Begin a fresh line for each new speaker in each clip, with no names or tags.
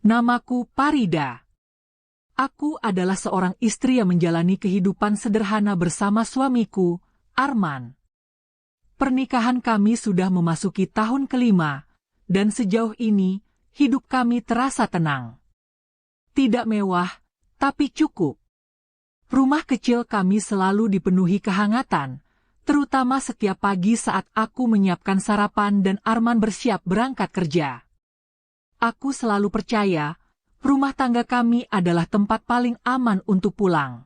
Namaku Parida. Aku adalah seorang istri yang menjalani kehidupan sederhana bersama suamiku, Arman. Pernikahan kami sudah memasuki tahun kelima, dan sejauh ini, hidup kami terasa tenang. Tidak mewah, tapi cukup. Rumah kecil kami selalu dipenuhi kehangatan, terutama setiap pagi saat aku menyiapkan sarapan dan Arman bersiap berangkat kerja. Aku selalu percaya, rumah tangga kami adalah tempat paling aman untuk pulang.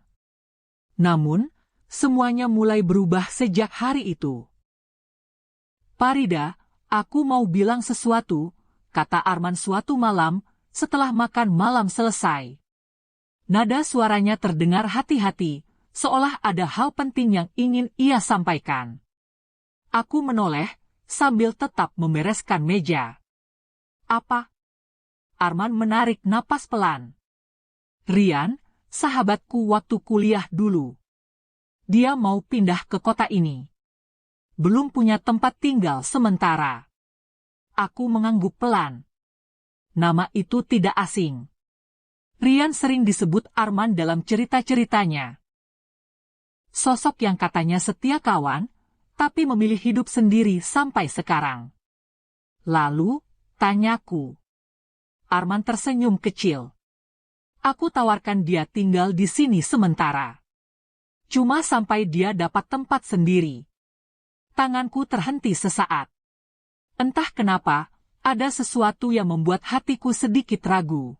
Namun, semuanya mulai berubah sejak hari itu. Parida, aku mau bilang sesuatu, kata Arman suatu malam, setelah makan malam selesai. Nada suaranya terdengar hati-hati, seolah ada hal penting yang ingin ia sampaikan. Aku menoleh, sambil tetap membereskan meja. Apa? Arman menarik napas pelan. Rian, sahabatku waktu kuliah dulu. Dia mau pindah ke kota ini. Belum punya tempat tinggal sementara. Aku mengangguk pelan. Nama itu tidak asing. Rian sering disebut Arman dalam cerita-ceritanya. Sosok yang katanya setia kawan, tapi memilih hidup sendiri sampai sekarang. Lalu, tanyaku. Arman tersenyum kecil. Aku tawarkan dia tinggal di sini sementara. Cuma sampai dia dapat tempat sendiri. Tanganku terhenti sesaat. Entah kenapa, ada sesuatu yang membuat hatiku sedikit ragu.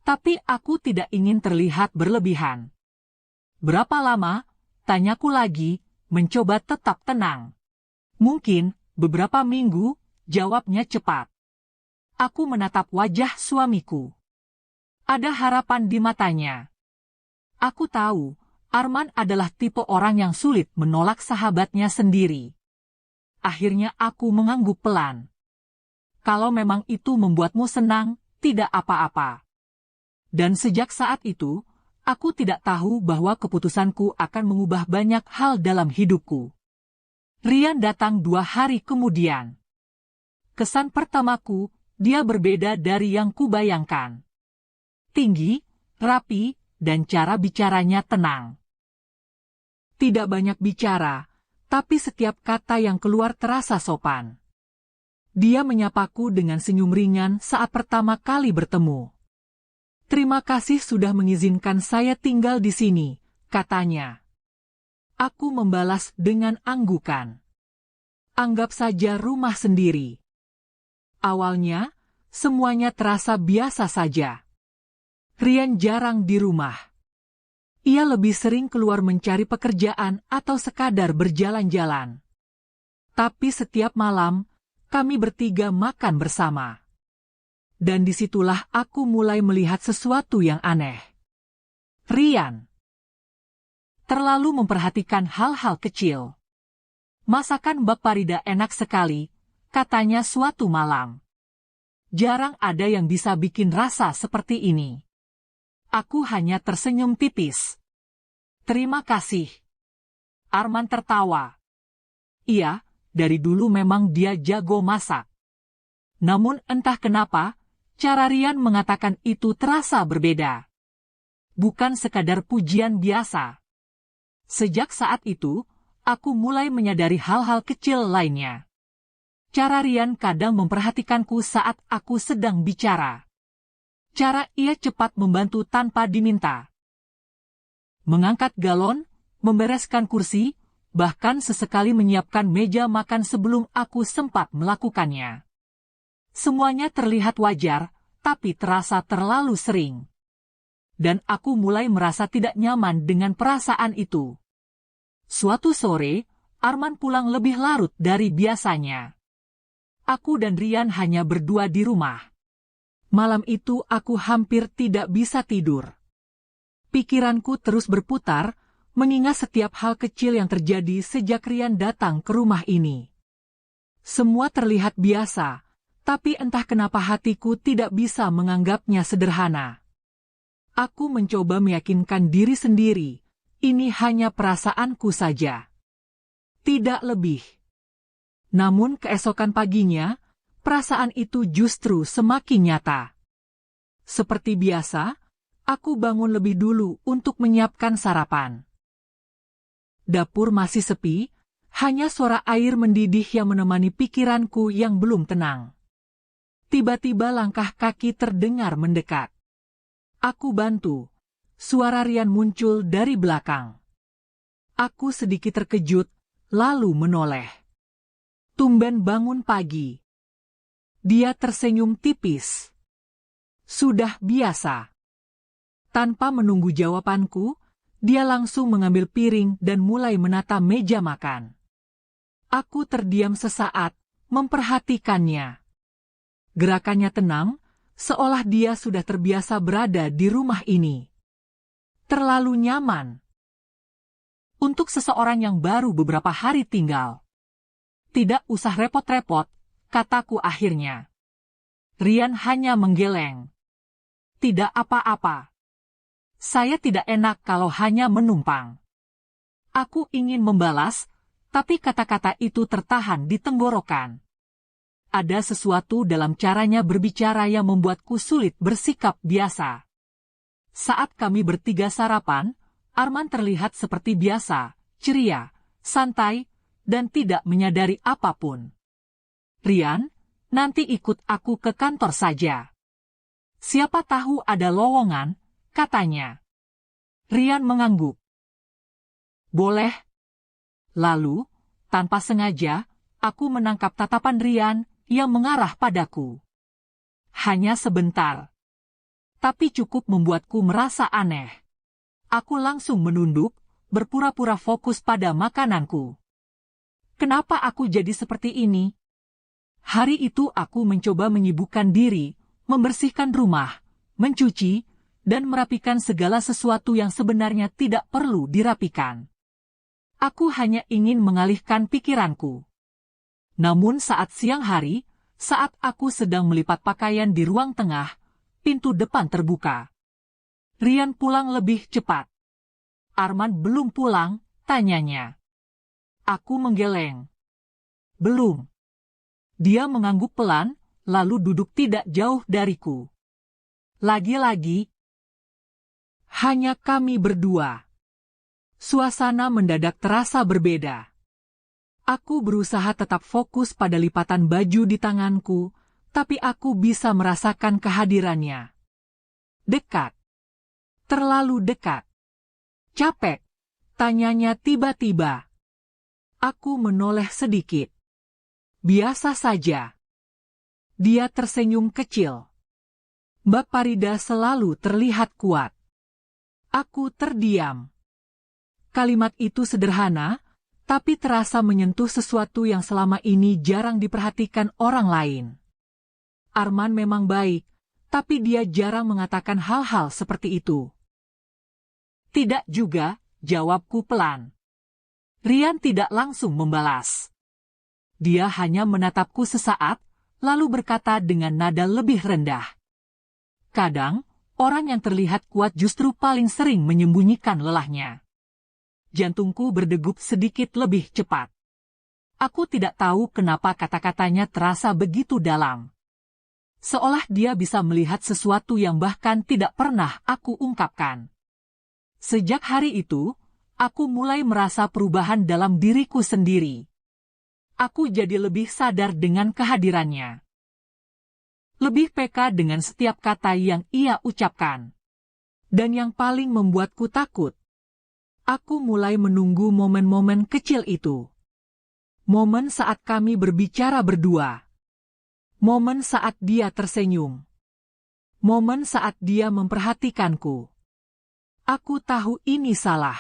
Tapi aku tidak ingin terlihat berlebihan. Berapa lama? Tanyaku lagi, mencoba tetap tenang. Mungkin, beberapa minggu, jawabnya cepat. Aku menatap wajah suamiku. Ada harapan di matanya. Aku tahu, Arman adalah tipe orang yang sulit menolak sahabatnya sendiri. Akhirnya aku mengangguk pelan. Kalau memang itu membuatmu senang, tidak apa-apa. Dan sejak saat itu, aku tidak tahu bahwa keputusanku akan mengubah banyak hal dalam hidupku. Rian datang 2 hari kemudian. Kesan pertamaku, dia berbeda dari yang kubayangkan. Tinggi, rapi, dan cara bicaranya tenang. Tidak banyak bicara, tapi setiap kata yang keluar terasa sopan. Dia menyapaku dengan senyum ringan saat pertama kali bertemu. Terima kasih sudah mengizinkan saya tinggal di sini, katanya. Aku membalas dengan anggukan. Anggap saja rumah sendiri. Awalnya, semuanya terasa biasa saja. Rian jarang di rumah. Ia lebih sering keluar mencari pekerjaan atau sekadar berjalan-jalan. Tapi setiap malam, kami bertiga makan bersama. Dan disitulah aku mulai melihat sesuatu yang aneh. Rian terlalu memperhatikan hal-hal kecil. Masakan Mbak Parida enak sekali, katanya suatu malam. Jarang ada yang bisa bikin rasa seperti ini. Aku hanya tersenyum tipis. Terima kasih. Arman tertawa. Iya, dari dulu memang dia jago masak. Namun entah kenapa, cara Rian mengatakan itu terasa berbeda. Bukan sekadar pujian biasa. Sejak saat itu, aku mulai menyadari hal-hal kecil lainnya. Cara Rian kadang memperhatikanku saat aku sedang bicara. Cara ia cepat membantu tanpa diminta. Mengangkat galon, membereskan kursi, bahkan sesekali menyiapkan meja makan sebelum aku sempat melakukannya. Semuanya terlihat wajar, tapi terasa terlalu sering. Dan aku mulai merasa tidak nyaman dengan perasaan itu. Suatu sore, Arman pulang lebih larut dari biasanya. Aku dan Rian hanya berdua di rumah. Malam itu aku hampir tidak bisa tidur. Pikiranku terus berputar, mengingat setiap hal kecil yang terjadi sejak Rian datang ke rumah ini. Semua terlihat biasa, tapi entah kenapa hatiku tidak bisa menganggapnya sederhana. Aku mencoba meyakinkan diri sendiri, ini hanya perasaanku saja. Tidak lebih. Namun keesokan paginya, perasaan itu justru semakin nyata. Seperti biasa, aku bangun lebih dulu untuk menyiapkan sarapan. Dapur masih sepi, hanya suara air mendidih yang menemani pikiranku yang belum tenang. Tiba-tiba langkah kaki terdengar mendekat. Aku bantu. Suara Rian muncul dari belakang. Aku sedikit terkejut, lalu menoleh. Tumben bangun pagi. Dia tersenyum tipis. Sudah biasa. Tanpa menunggu jawabanku, dia langsung mengambil piring dan mulai menata meja makan. Aku terdiam sesaat, memperhatikannya. Gerakannya tenang, seolah dia sudah terbiasa berada di rumah ini. Terlalu nyaman. Untuk seseorang yang baru beberapa hari tinggal. Tidak usah repot-repot, kataku akhirnya. Rian hanya menggeleng. Tidak apa-apa. Saya tidak enak kalau hanya menumpang. Aku ingin membalas, tapi kata-kata itu tertahan di tenggorokan. Ada sesuatu dalam caranya berbicara yang membuatku sulit bersikap biasa. Saat kami bertiga sarapan, Arman terlihat seperti biasa, ceria, santai, dan tidak menyadari apapun. Rian, nanti ikut aku ke kantor saja. Siapa tahu ada lowongan, katanya. Rian mengangguk. Boleh. Lalu, tanpa sengaja, aku menangkap tatapan Rian yang mengarah padaku. Hanya sebentar. Tapi cukup membuatku merasa aneh. Aku langsung menunduk, berpura-pura fokus pada makananku. Kenapa aku jadi seperti ini? Hari itu aku mencoba menyibukkan diri, membersihkan rumah, mencuci, dan merapikan segala sesuatu yang sebenarnya tidak perlu dirapikan. Aku hanya ingin mengalihkan pikiranku. Namun saat siang hari, saat aku sedang melipat pakaian di ruang tengah, pintu depan terbuka. Rian pulang lebih cepat. Arman belum pulang, tanyanya. Aku menggeleng. Belum. Dia mengangguk pelan, lalu duduk tidak jauh dariku. Lagi-lagi, hanya kami berdua. Suasana mendadak terasa berbeda. Aku berusaha tetap fokus pada lipatan baju di tanganku, tapi aku bisa merasakan kehadirannya. Dekat. Terlalu dekat. Capek? Tanyanya tiba-tiba. Aku menoleh sedikit. Biasa saja. Dia tersenyum kecil. Mbak Parida selalu terlihat kuat. Aku terdiam. Kalimat itu sederhana, tapi terasa menyentuh sesuatu yang selama ini jarang diperhatikan orang lain. Arman memang baik, tapi dia jarang mengatakan hal-hal seperti itu. Tidak juga, jawabku pelan. Rian tidak langsung membalas. Dia hanya menatapku sesaat, lalu berkata dengan nada lebih rendah. Kadang, orang yang terlihat kuat justru paling sering menyembunyikan lelahnya. Jantungku berdegup sedikit lebih cepat. Aku tidak tahu kenapa kata-katanya terasa begitu dalam. Seolah dia bisa melihat sesuatu yang bahkan tidak pernah aku ungkapkan. Sejak hari itu, aku mulai merasa perubahan dalam diriku sendiri. Aku jadi lebih sadar dengan kehadirannya. Lebih peka dengan setiap kata yang ia ucapkan. Dan yang paling membuatku takut, aku mulai menunggu momen-momen kecil itu. Momen saat kami berbicara berdua. Momen saat dia tersenyum. Momen saat dia memperhatikanku. Aku tahu ini salah.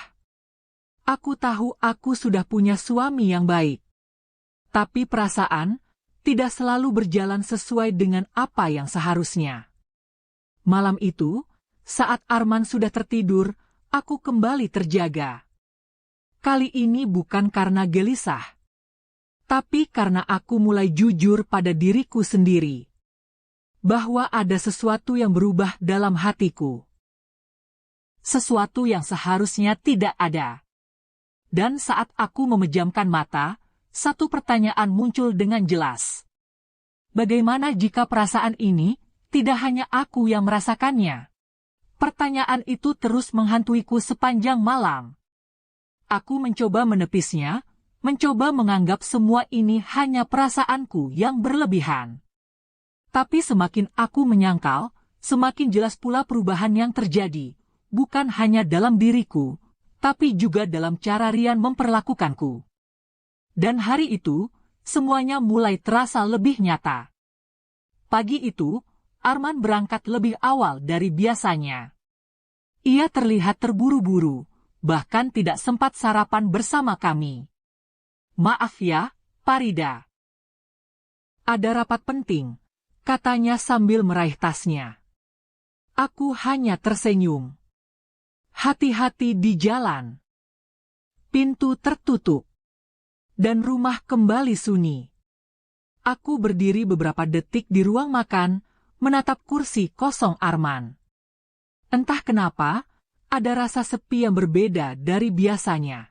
Aku tahu aku sudah punya suami yang baik. Tapi perasaan tidak selalu berjalan sesuai dengan apa yang seharusnya. Malam itu, saat Arman sudah tertidur, aku kembali terjaga. Kali ini bukan karena gelisah, tapi karena aku mulai jujur pada diriku sendiri. Bahwa ada sesuatu yang berubah dalam hatiku. Sesuatu yang seharusnya tidak ada. Dan saat aku memejamkan mata, satu pertanyaan muncul dengan jelas. Bagaimana jika perasaan ini tidak hanya aku yang merasakannya. Pertanyaan itu terus menghantuiku sepanjang malam. Aku mencoba menepisnya, mencoba menganggap semua ini hanya perasaanku yang berlebihan. Tapi semakin aku menyangkal, semakin jelas pula perubahan yang terjadi, bukan hanya dalam diriku, tapi juga dalam cara Rian memperlakukanku. Dan hari itu, semuanya mulai terasa lebih nyata. Pagi itu, Arman berangkat lebih awal dari biasanya. Ia terlihat terburu-buru, bahkan tidak sempat sarapan bersama kami. Maaf ya, Farida. Ada rapat penting, katanya sambil meraih tasnya. Aku hanya tersenyum. Hati-hati di jalan. Pintu tertutup. Dan rumah kembali sunyi. Aku berdiri beberapa detik di ruang makan, menatap kursi kosong Arman. Entah kenapa, ada rasa sepi yang berbeda dari biasanya.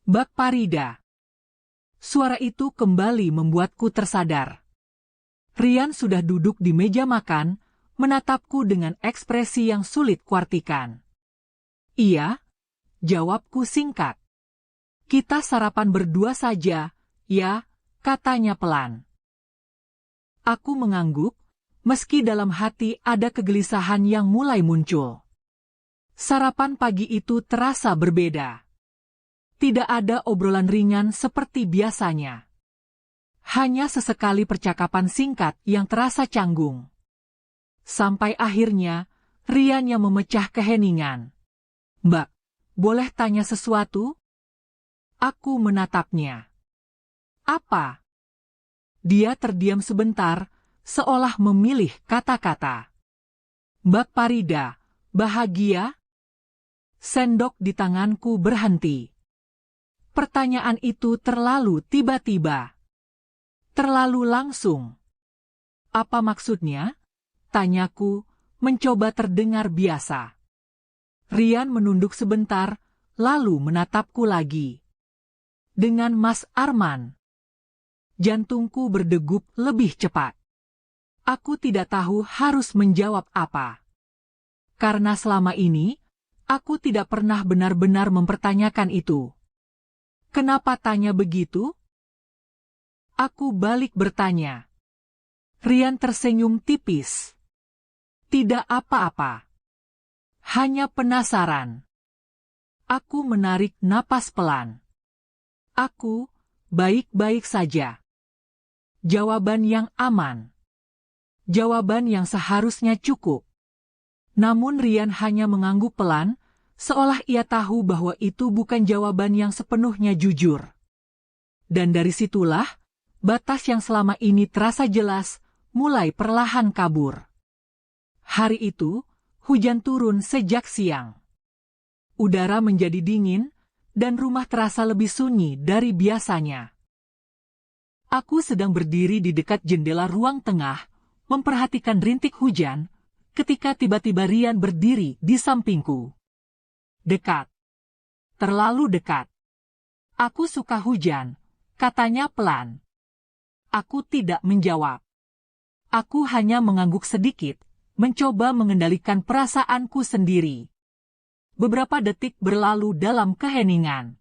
Bak Farida. Suara itu kembali membuatku tersadar. Rian sudah duduk di meja makan, menatapku dengan ekspresi yang sulit kuartikan. Iya, jawabku singkat. Kita sarapan berdua saja, ya, katanya pelan. Aku mengangguk, meski dalam hati ada kegelisahan yang mulai muncul. Sarapan pagi itu terasa berbeda. Tidak ada obrolan ringan seperti biasanya. Hanya sesekali percakapan singkat yang terasa canggung. Sampai akhirnya, Rian yang memecah keheningan. Mbak, boleh tanya sesuatu? Aku menatapnya. Apa? Dia terdiam sebentar, seolah memilih kata-kata. Mbak Farida, bahagia? Sendok di tanganku berhenti. Pertanyaan itu terlalu tiba-tiba. Terlalu langsung. Apa maksudnya? Tanyaku, mencoba terdengar biasa. Rian menunduk sebentar, lalu menatapku lagi. Dengan Mas Arman. Jantungku berdegup lebih cepat. Aku tidak tahu harus menjawab apa. Karena selama ini, aku tidak pernah benar-benar mempertanyakan itu. Kenapa tanya begitu? Aku balik bertanya. Rian tersenyum tipis. Tidak apa-apa. Hanya penasaran. Aku menarik napas pelan. Aku, baik-baik saja. Jawaban yang aman. Jawaban yang seharusnya cukup. Namun Rian hanya mengangguk pelan, seolah ia tahu bahwa itu bukan jawaban yang sepenuhnya jujur. Dan dari situlah, batas yang selama ini terasa jelas, mulai perlahan kabur. Hari itu, hujan turun sejak siang. Udara menjadi dingin, dan rumah terasa lebih sunyi dari biasanya. Aku sedang berdiri di dekat jendela ruang tengah, memperhatikan rintik hujan, ketika tiba-tiba Rian berdiri di sampingku. Dekat. Terlalu dekat. Aku suka hujan, katanya pelan. Aku tidak menjawab. Aku hanya mengangguk sedikit, mencoba mengendalikan perasaanku sendiri. Beberapa detik berlalu dalam keheningan.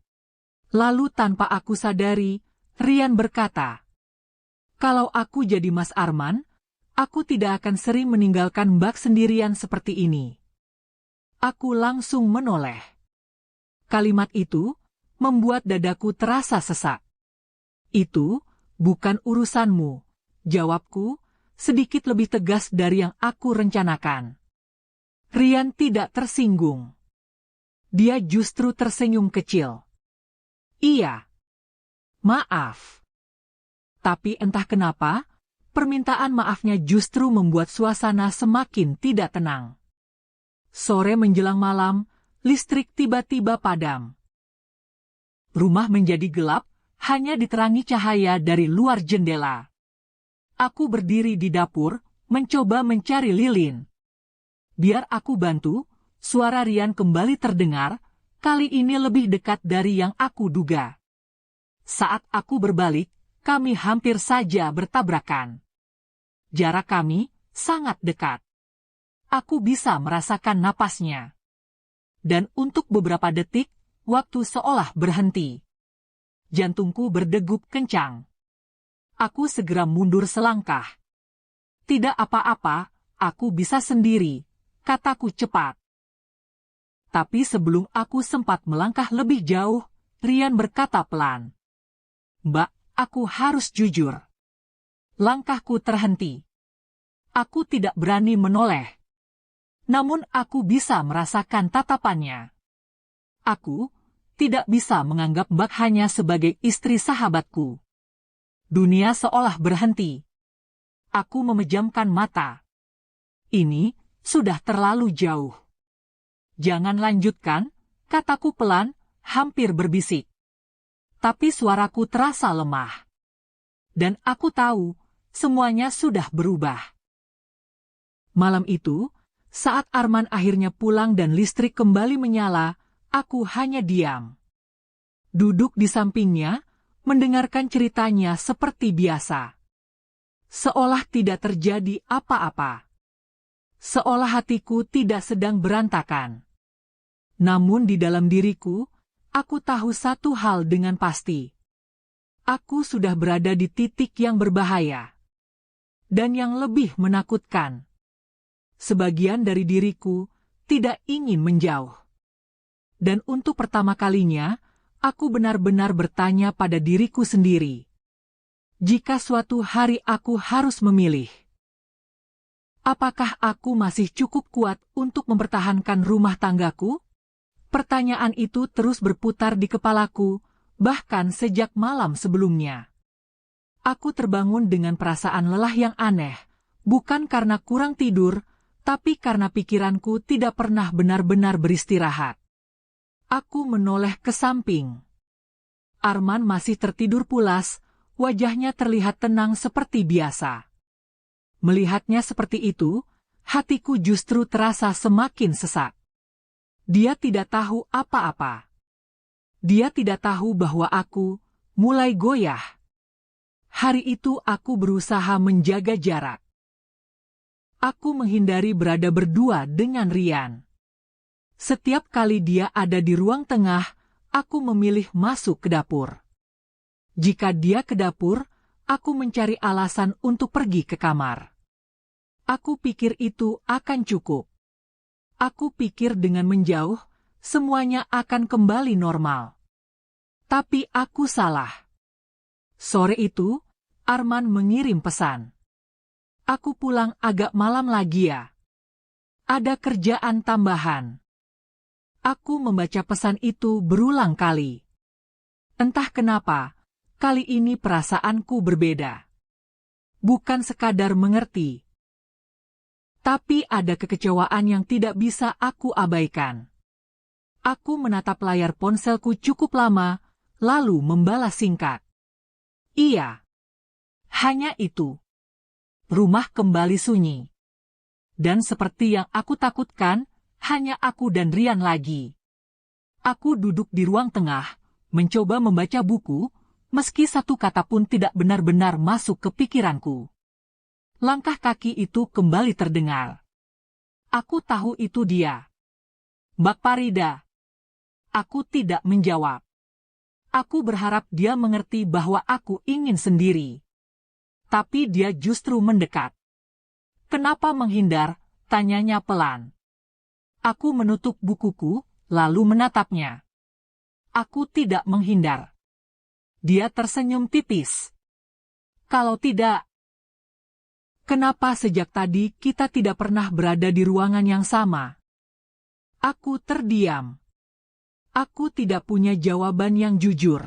Lalu tanpa aku sadari, Rian berkata, "Kalau aku jadi Mas Arman, aku tidak akan sering meninggalkan Mbak sendirian seperti ini." Aku langsung menoleh. Kalimat itu membuat dadaku terasa sesak. "Itu bukan urusanmu," jawabku, sedikit lebih tegas dari yang aku rencanakan. Rian tidak tersinggung. Dia justru tersenyum kecil. "Iya. Maaf." Tapi entah kenapa, permintaan maafnya justru membuat suasana semakin tidak tenang. Sore menjelang malam, listrik tiba-tiba padam. Rumah menjadi gelap, hanya diterangi cahaya dari luar jendela. Aku berdiri di dapur, mencoba mencari lilin. Biar aku bantu, suara Rian kembali terdengar, kali ini lebih dekat dari yang aku duga. Saat aku berbalik, kami hampir saja bertabrakan. Jarak kami sangat dekat. Aku bisa merasakan napasnya. Dan untuk beberapa detik, waktu seolah berhenti. Jantungku berdegup kencang. Aku segera mundur selangkah. Tidak apa-apa, aku bisa sendiri, kataku cepat. Tapi sebelum aku sempat melangkah lebih jauh, Rian berkata pelan. Mbak, aku harus jujur. Langkahku terhenti. Aku tidak berani menoleh. Namun aku bisa merasakan tatapannya. Aku tidak bisa menganggap Mbak hanya sebagai istri sahabatku. Dunia seolah berhenti. Aku memejamkan mata. Ini sudah terlalu jauh. Jangan lanjutkan, kataku pelan, hampir berbisik. Tapi suaraku terasa lemah. Dan aku tahu, semuanya sudah berubah. Malam itu, saat Arman akhirnya pulang dan listrik kembali menyala, aku hanya diam. Duduk di sampingnya, mendengarkan ceritanya seperti biasa. Seolah tidak terjadi apa-apa. Seolah hatiku tidak sedang berantakan. Namun di dalam diriku, aku tahu satu hal dengan pasti. Aku sudah berada di titik yang berbahaya. Dan yang lebih menakutkan. Sebagian dari diriku tidak ingin menjauh. Dan untuk pertama kalinya, aku benar-benar bertanya pada diriku sendiri. Jika suatu hari aku harus memilih, apakah aku masih cukup kuat untuk mempertahankan rumah tanggaku? Pertanyaan itu terus berputar di kepalaku, bahkan sejak malam sebelumnya. Aku terbangun dengan perasaan lelah yang aneh, bukan karena kurang tidur, tapi karena pikiranku tidak pernah benar-benar beristirahat. Aku menoleh ke samping. Arman masih tertidur pulas, wajahnya terlihat tenang seperti biasa. Melihatnya seperti itu, hatiku justru terasa semakin sesak. Dia tidak tahu apa-apa. Dia tidak tahu bahwa aku mulai goyah. Hari itu aku berusaha menjaga jarak. Aku menghindari berada berdua dengan Rian. Setiap kali dia ada di ruang tengah, aku memilih masuk ke dapur. Jika dia ke dapur, aku mencari alasan untuk pergi ke kamar. Aku pikir itu akan cukup. Aku pikir dengan menjauh, semuanya akan kembali normal. Tapi aku salah. Sore itu, Arman mengirim pesan. Aku pulang agak malam lagi ya. Ada kerjaan tambahan. Aku membaca pesan itu berulang kali. Entah kenapa, kali ini perasaanku berbeda. Bukan sekadar mengerti. Tapi ada kekecewaan yang tidak bisa aku abaikan. Aku menatap layar ponselku cukup lama, lalu membalas singkat. Iya. Hanya itu. Rumah kembali sunyi. Dan seperti yang aku takutkan, hanya aku dan Rian lagi. Aku duduk di ruang tengah, mencoba membaca buku, meski satu kata pun tidak benar-benar masuk ke pikiranku. Langkah kaki itu kembali terdengar. Aku tahu itu dia. Mbak Parida. Aku tidak menjawab. Aku berharap dia mengerti bahwa aku ingin sendiri. Tapi dia justru mendekat. Kenapa menghindar? Tanyanya pelan. Aku menutup bukuku, lalu menatapnya. Aku tidak menghindar. Dia tersenyum tipis. Kalau tidak, kenapa sejak tadi kita tidak pernah berada di ruangan yang sama? Aku terdiam. Aku tidak punya jawaban yang jujur.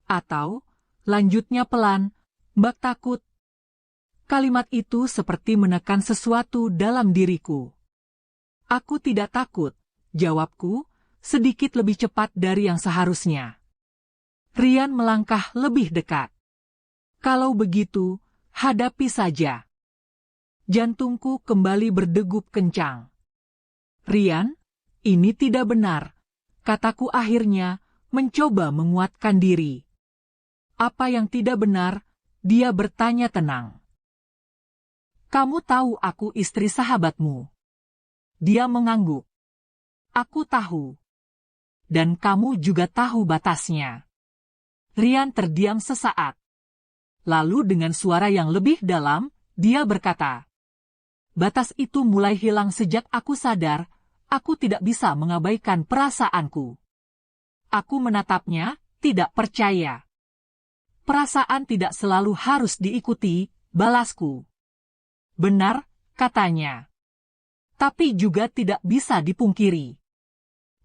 Atau, lanjutnya pelan, Mbak takut. Kalimat itu seperti menekan sesuatu dalam diriku. Aku tidak takut, jawabku, sedikit lebih cepat dari yang seharusnya. Rian melangkah lebih dekat. Kalau begitu, hadapi saja. Jantungku kembali berdegup kencang. Rian, ini tidak benar, kataku akhirnya, mencoba menguatkan diri. Apa yang tidak benar? Dia bertanya tenang. Kamu tahu aku istri sahabatmu. Dia mengangguk. Aku tahu. Dan kamu juga tahu batasnya. Rian terdiam sesaat. Lalu dengan suara yang lebih dalam, dia berkata, batas itu mulai hilang sejak aku sadar, aku tidak bisa mengabaikan perasaanku. Aku menatapnya, tidak percaya. Perasaan tidak selalu harus diikuti, balasku. Benar, katanya. Tapi juga tidak bisa dipungkiri.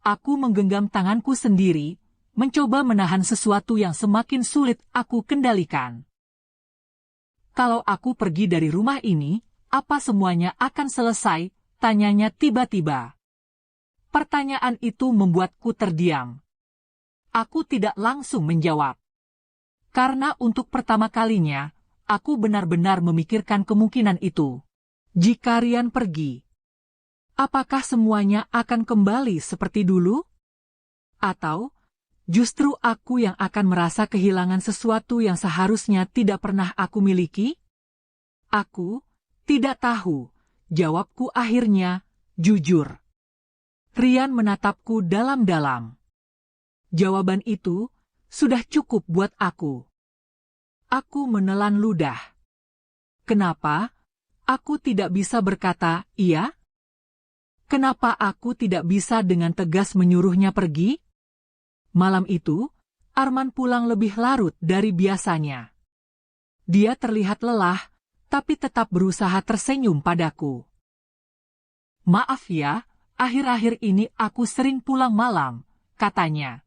Aku menggenggam tanganku sendiri, mencoba menahan sesuatu yang semakin sulit aku kendalikan. Kalau aku pergi dari rumah ini, apa semuanya akan selesai? Tanyanya tiba-tiba. Pertanyaan itu membuatku terdiam. Aku tidak langsung menjawab. Karena untuk pertama kalinya, aku benar-benar memikirkan kemungkinan itu. Jika Rian pergi, apakah semuanya akan kembali seperti dulu? Atau, justru aku yang akan merasa kehilangan sesuatu yang seharusnya tidak pernah aku miliki? Aku tidak tahu, jawabku akhirnya, jujur. Rian menatapku dalam-dalam. Jawaban itu sudah cukup buat aku. Aku menelan ludah. Kenapa aku tidak bisa berkata iya? Kenapa aku tidak bisa dengan tegas menyuruhnya pergi? Malam itu, Arman pulang lebih larut dari biasanya. Dia terlihat lelah, tapi tetap berusaha tersenyum padaku. Maaf ya, akhir-akhir ini aku sering pulang malam, katanya.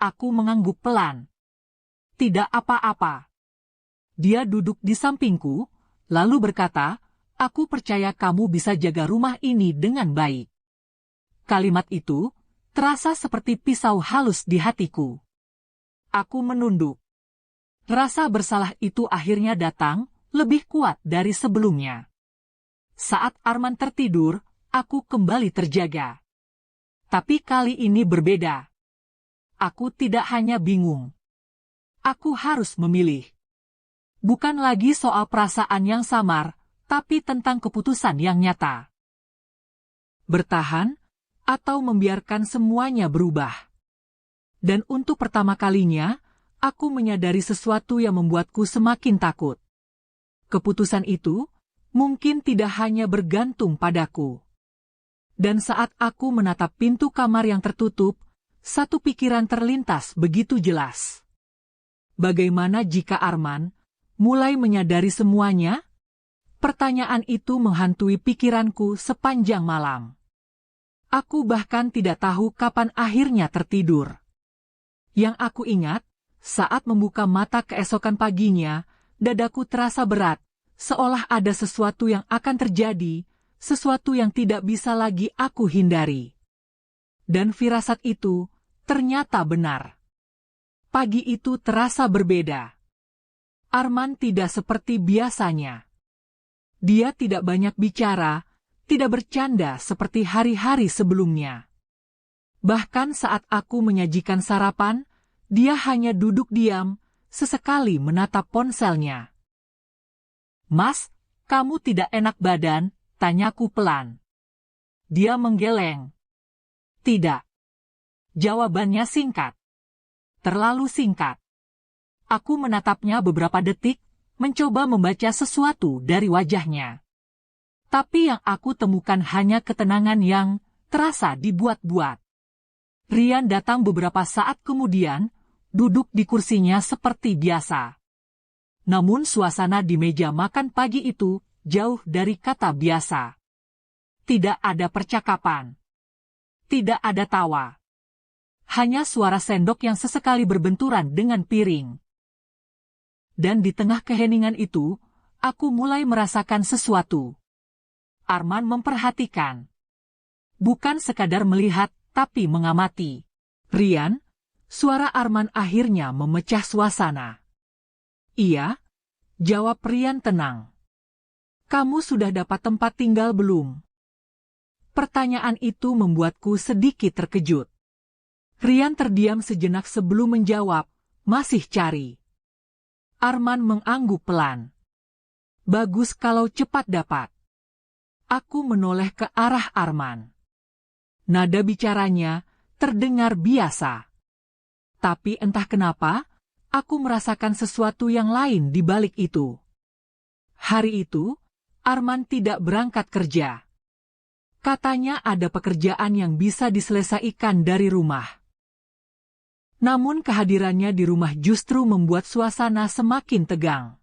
Aku mengangguk pelan. Tidak apa-apa. Dia duduk di sampingku, lalu berkata, aku percaya kamu bisa jaga rumah ini dengan baik. Kalimat itu terasa seperti pisau halus di hatiku. Aku menunduk. Rasa bersalah itu akhirnya datang, lebih kuat dari sebelumnya. Saat Arman tertidur, aku kembali terjaga. Tapi kali ini berbeda. Aku tidak hanya bingung. Aku harus memilih. Bukan lagi soal perasaan yang samar, tapi tentang keputusan yang nyata. Bertahan, atau membiarkan semuanya berubah. Dan untuk pertama kalinya, aku menyadari sesuatu yang membuatku semakin takut. Keputusan itu mungkin tidak hanya bergantung padaku. Dan saat aku menatap pintu kamar yang tertutup, satu pikiran terlintas begitu jelas. Bagaimana jika Arman mulai menyadari semuanya? Pertanyaan itu menghantui pikiranku sepanjang malam. Aku bahkan tidak tahu kapan akhirnya tertidur. Yang aku ingat, saat membuka mata keesokan paginya, dadaku terasa berat, seolah ada sesuatu yang akan terjadi, sesuatu yang tidak bisa lagi aku hindari. Dan firasat itu ternyata benar. Pagi itu terasa berbeda. Arman tidak seperti biasanya. Dia tidak banyak bicara, tidak bercanda seperti hari-hari sebelumnya. Bahkan saat aku menyajikan sarapan, dia hanya duduk diam, sesekali menatap ponselnya. Mas, kamu tidak enak badan? Tanyaku pelan. Dia menggeleng. Tidak. Jawabannya singkat. Terlalu singkat. Aku menatapnya beberapa detik, mencoba membaca sesuatu dari wajahnya. Tapi yang aku temukan hanya ketenangan yang terasa dibuat-buat. Rian datang beberapa saat kemudian, duduk di kursinya seperti biasa. Namun suasana di meja makan pagi itu jauh dari kata biasa. Tidak ada percakapan. Tidak ada tawa. Hanya suara sendok yang sesekali berbenturan dengan piring. Dan di tengah keheningan itu, aku mulai merasakan sesuatu. Arman memperhatikan. Bukan sekadar melihat, tapi mengamati. Rian, suara Arman akhirnya memecah suasana. Iya, jawab Rian tenang. Kamu sudah dapat tempat tinggal belum? Pertanyaan itu membuatku sedikit terkejut. Rian terdiam sejenak sebelum menjawab, masih cari. Arman mengangguk pelan. Bagus kalau cepat dapat. Aku menoleh ke arah Arman. Nada bicaranya terdengar biasa. Tapi entah kenapa, aku merasakan sesuatu yang lain di balik itu. Hari itu, Arman tidak berangkat kerja. Katanya ada pekerjaan yang bisa diselesaikan dari rumah. Namun kehadirannya di rumah justru membuat suasana semakin tegang.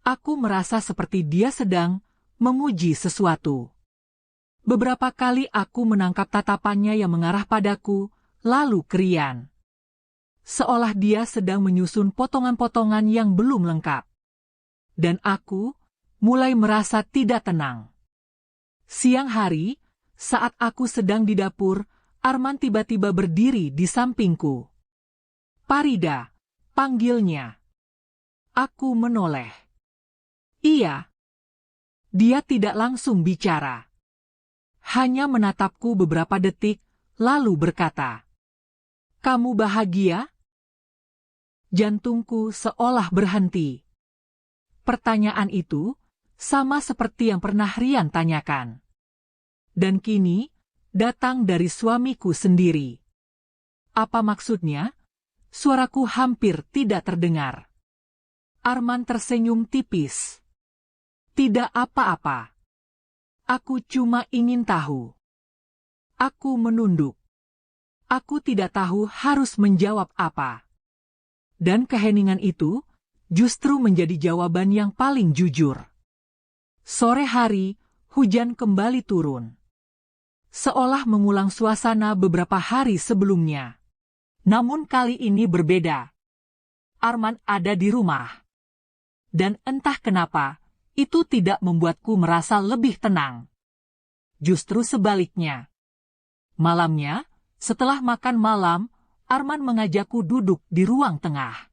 Aku merasa seperti dia sedang memuji sesuatu. Beberapa kali aku menangkap tatapannya yang mengarah padaku, lalu ke Rian. Seolah dia sedang menyusun potongan-potongan yang belum lengkap. Dan aku mulai merasa tidak tenang. Siang hari, saat aku sedang di dapur, Arman tiba-tiba berdiri di sampingku. "Parida," panggilnya. Aku menoleh. Iya. Dia tidak langsung bicara. Hanya menatapku beberapa detik, lalu berkata, "Kamu bahagia?" Jantungku seolah berhenti. Pertanyaan itu sama seperti yang pernah Rian tanyakan. Dan kini, datang dari suamiku sendiri. Apa maksudnya? Suaraku hampir tidak terdengar. Arman tersenyum tipis. "Tidak apa-apa. Aku cuma ingin tahu." Aku menunduk. Aku tidak tahu harus menjawab apa. Dan keheningan itu justru menjadi jawaban yang paling jujur. Sore hari, hujan kembali turun. Seolah mengulang suasana beberapa hari sebelumnya. Namun kali ini berbeda. Arman ada di rumah. Dan entah kenapa, itu tidak membuatku merasa lebih tenang. Justru sebaliknya. Malamnya, setelah makan malam, Arman mengajakku duduk di ruang tengah.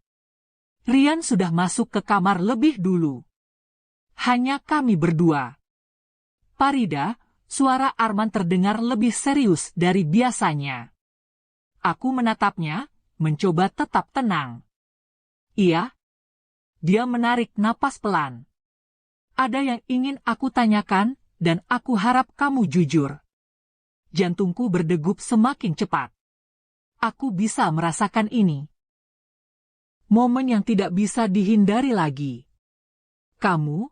Rian sudah masuk ke kamar lebih dulu. Hanya kami berdua. "Parida," suara Arman terdengar lebih serius dari biasanya. Aku menatapnya, mencoba tetap tenang. "Iya." Dia menarik napas pelan. "Ada yang ingin aku tanyakan, dan aku harap kamu jujur." Jantungku berdegup semakin cepat. Aku bisa merasakan ini. Momen yang tidak bisa dihindari lagi. "Kamu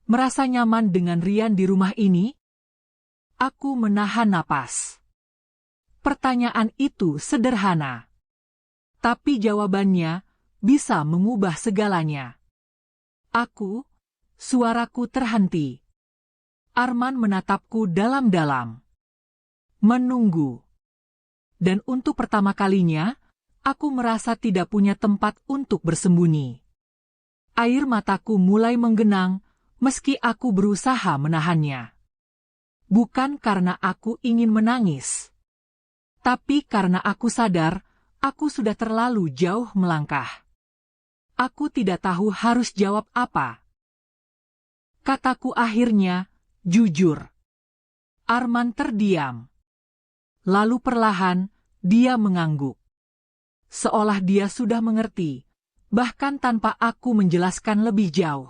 merasa nyaman dengan Rian di rumah ini?" Aku menahan napas. Pertanyaan itu sederhana. Tapi jawabannya bisa mengubah segalanya. Suaraku terhenti. Arman menatapku dalam-dalam. Menunggu. Dan untuk pertama kalinya, aku merasa tidak punya tempat untuk bersembunyi. Air mataku mulai menggenang, meski aku berusaha menahannya. Bukan karena aku ingin menangis. Tapi karena aku sadar, aku sudah terlalu jauh melangkah. Aku tidak tahu harus jawab apa. Kataku akhirnya, "Jujur." Arman terdiam. Lalu perlahan, dia mengangguk. Seolah dia sudah mengerti, bahkan tanpa aku menjelaskan lebih jauh.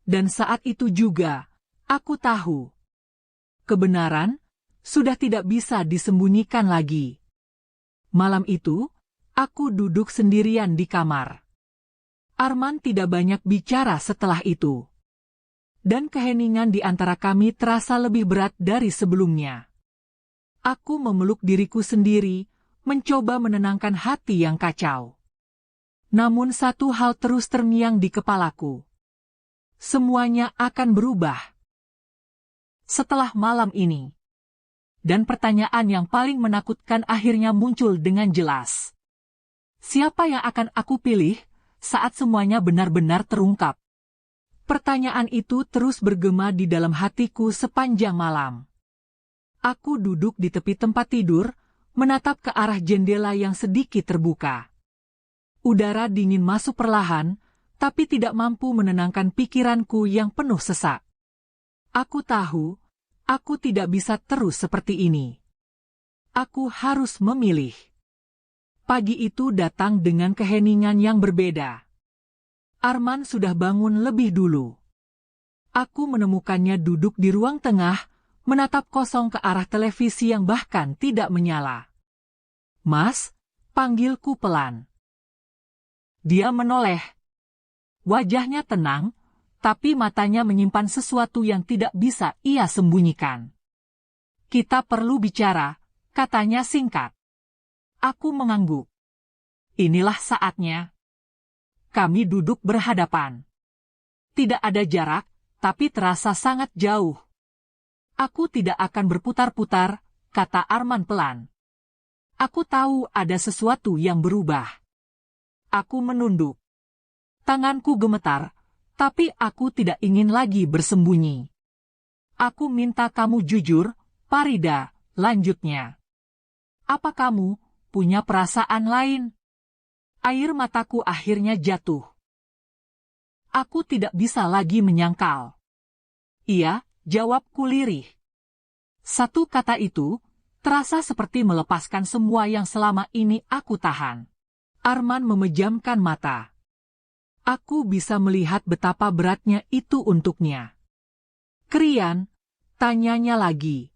Dan saat itu juga, aku tahu. Kebenaran sudah tidak bisa disembunyikan lagi. Malam itu, aku duduk sendirian di kamar. Arman tidak banyak bicara setelah itu. Dan keheningan di antara kami terasa lebih berat dari sebelumnya. Aku memeluk diriku sendiri, mencoba menenangkan hati yang kacau. Namun satu hal terus terngiang di kepalaku. Semuanya akan berubah setelah malam ini. Dan pertanyaan yang paling menakutkan akhirnya muncul dengan jelas. Siapa yang akan aku pilih saat semuanya benar-benar terungkap? Pertanyaan itu terus bergema di dalam hatiku sepanjang malam. Aku duduk di tepi tempat tidur, menatap ke arah jendela yang sedikit terbuka. Udara dingin masuk perlahan, tapi tidak mampu menenangkan pikiranku yang penuh sesak. Aku tahu, aku tidak bisa terus seperti ini. Aku harus memilih. Pagi itu datang dengan keheningan yang berbeda. Arman sudah bangun lebih dulu. Aku menemukannya duduk di ruang tengah, menatap kosong ke arah televisi yang bahkan tidak menyala. "Mas," panggilku pelan. Dia menoleh. Wajahnya tenang, tapi matanya menyimpan sesuatu yang tidak bisa ia sembunyikan. "Kita perlu bicara," katanya singkat. Aku mengangguk. Inilah saatnya. Kami duduk berhadapan. Tidak ada jarak, tapi terasa sangat jauh. "Aku tidak akan berputar-putar," kata Arman pelan. Aku tahu ada sesuatu yang berubah. Aku menunduk. Tanganku gemetar, tapi aku tidak ingin lagi bersembunyi. "Aku minta kamu jujur, Farida," lanjutnya. "Apa kamu punya perasaan lain?" Air mataku akhirnya jatuh. Aku tidak bisa lagi menyangkal. "Iya," jawabku lirih. Satu kata itu terasa seperti melepaskan semua yang selama ini aku tahan. Arman memejamkan mata. Aku bisa melihat betapa beratnya itu untuknya. "Krian?" tanyanya lagi.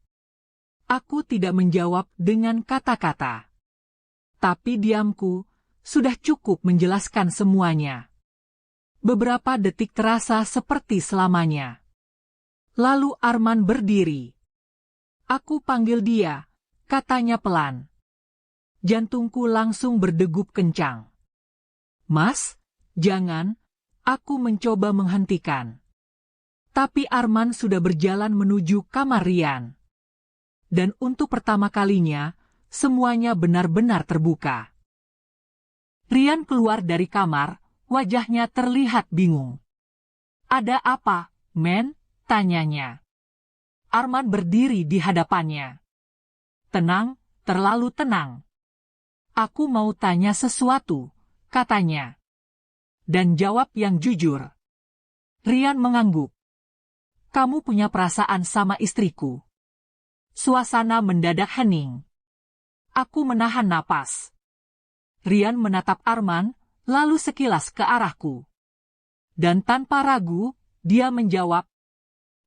Aku tidak menjawab dengan kata-kata. Tapi diamku sudah cukup menjelaskan semuanya. Beberapa detik terasa seperti selamanya. Lalu Arman berdiri. Aku panggil dia, katanya pelan. Jantungku langsung berdegup kencang. "Mas, jangan," aku mencoba menghentikan. Tapi Arman sudah berjalan menuju kamar Rian. Dan untuk pertama kalinya, semuanya benar-benar terbuka. Rian keluar dari kamar, wajahnya terlihat bingung. "Ada apa, men?" tanyanya. Arman berdiri di hadapannya. "Tenang, terlalu tenang. Aku mau tanya sesuatu," katanya. "Dan jawab yang jujur." Rian mengangguk. "Kamu punya perasaan sama istriku?" Suasana mendadak hening. Aku menahan napas. Rian menatap Arman, lalu sekilas ke arahku. Dan tanpa ragu, dia menjawab,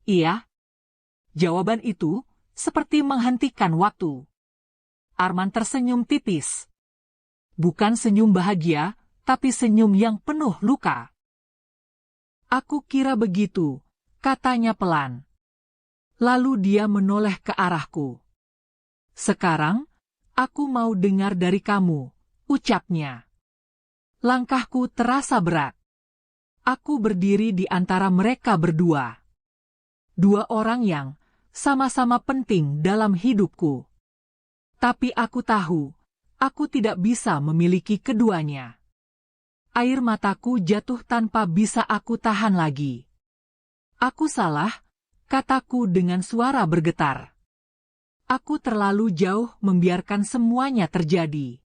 "Iya." Jawaban itu seperti menghentikan waktu. Arman tersenyum tipis. Bukan senyum bahagia, tapi senyum yang penuh luka. "Aku kira begitu," katanya pelan. Lalu dia menoleh ke arahku. "Sekarang, aku mau dengar dari kamu," ucapnya. Langkahku terasa berat. Aku berdiri di antara mereka berdua. Dua orang yang sama-sama penting dalam hidupku. Tapi aku tahu, aku tidak bisa memiliki keduanya. Air mataku jatuh tanpa bisa aku tahan lagi. "Aku salah," kataku dengan suara bergetar. Aku terlalu jauh membiarkan semuanya terjadi.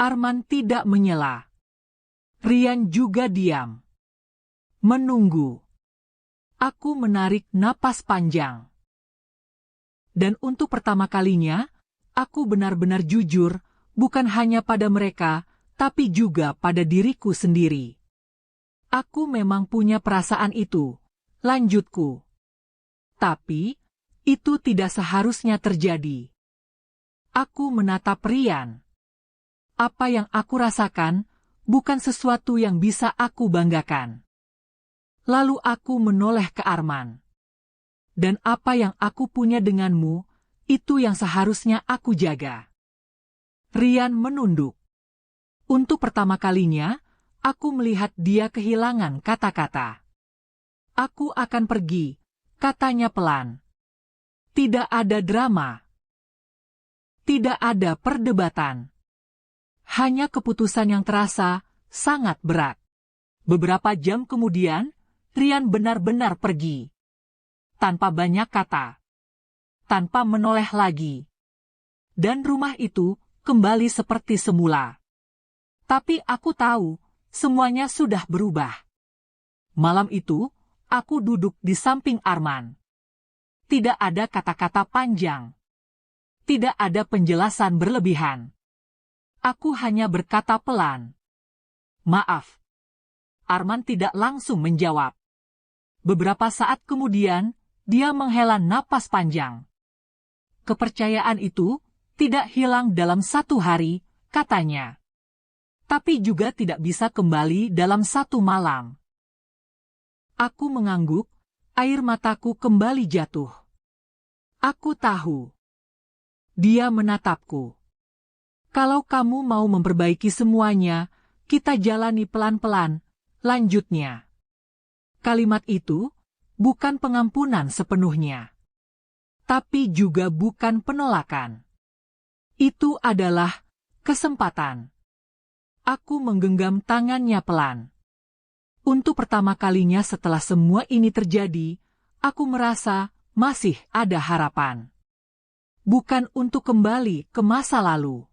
Arman tidak menyela. Rian juga diam. Menunggu. Aku menarik napas panjang. Dan untuk pertama kalinya, aku benar-benar jujur, bukan hanya pada mereka, tapi juga pada diriku sendiri. "Aku memang punya perasaan itu," lanjutku. Tapi, itu tidak seharusnya terjadi. Aku menatap Rian. Apa yang aku rasakan, bukan sesuatu yang bisa aku banggakan. Lalu aku menoleh ke Arman. "Dan apa yang aku punya denganmu, itu yang seharusnya aku jaga." Rian menunduk. Untuk pertama kalinya, aku melihat dia kehilangan kata-kata. "Aku akan pergi," katanya pelan. Tidak ada drama. Tidak ada perdebatan. Hanya keputusan yang terasa sangat berat. Beberapa jam kemudian, Rian benar-benar pergi. Tanpa banyak kata. Tanpa menoleh lagi. Dan rumah itu kembali seperti semula. Tapi aku tahu, semuanya sudah berubah. Malam itu, aku duduk di samping Arman. Tidak ada kata-kata panjang. Tidak ada penjelasan berlebihan. Aku hanya berkata pelan, "Maaf." Arman tidak langsung menjawab. Beberapa saat kemudian, dia menghela napas panjang. Kepercayaan itu tidak hilang dalam satu hari, katanya. Tapi juga tidak bisa kembali dalam satu malam. Aku mengangguk, air mataku kembali jatuh. Aku tahu. Dia menatapku. Kalau kamu mau memperbaiki semuanya, kita jalani pelan-pelan, lanjutnya. Kalimat itu bukan pengampunan sepenuhnya. Tapi juga bukan penolakan. Itu adalah kesempatan. Aku menggenggam tangannya pelan. Untuk pertama kalinya setelah semua ini terjadi, aku merasa masih ada harapan. Bukan untuk kembali ke masa lalu,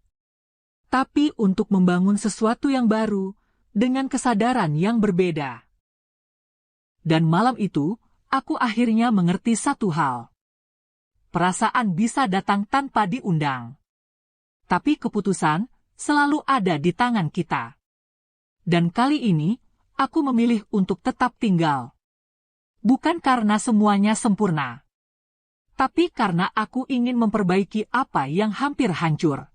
tapi untuk membangun sesuatu yang baru dengan kesadaran yang berbeda. Dan malam itu, aku akhirnya mengerti satu hal. Perasaan bisa datang tanpa diundang. Tapi keputusan selalu ada di tangan kita. Dan kali ini, aku memilih untuk tetap tinggal. Bukan karena semuanya sempurna. Tapi karena aku ingin memperbaiki apa yang hampir hancur.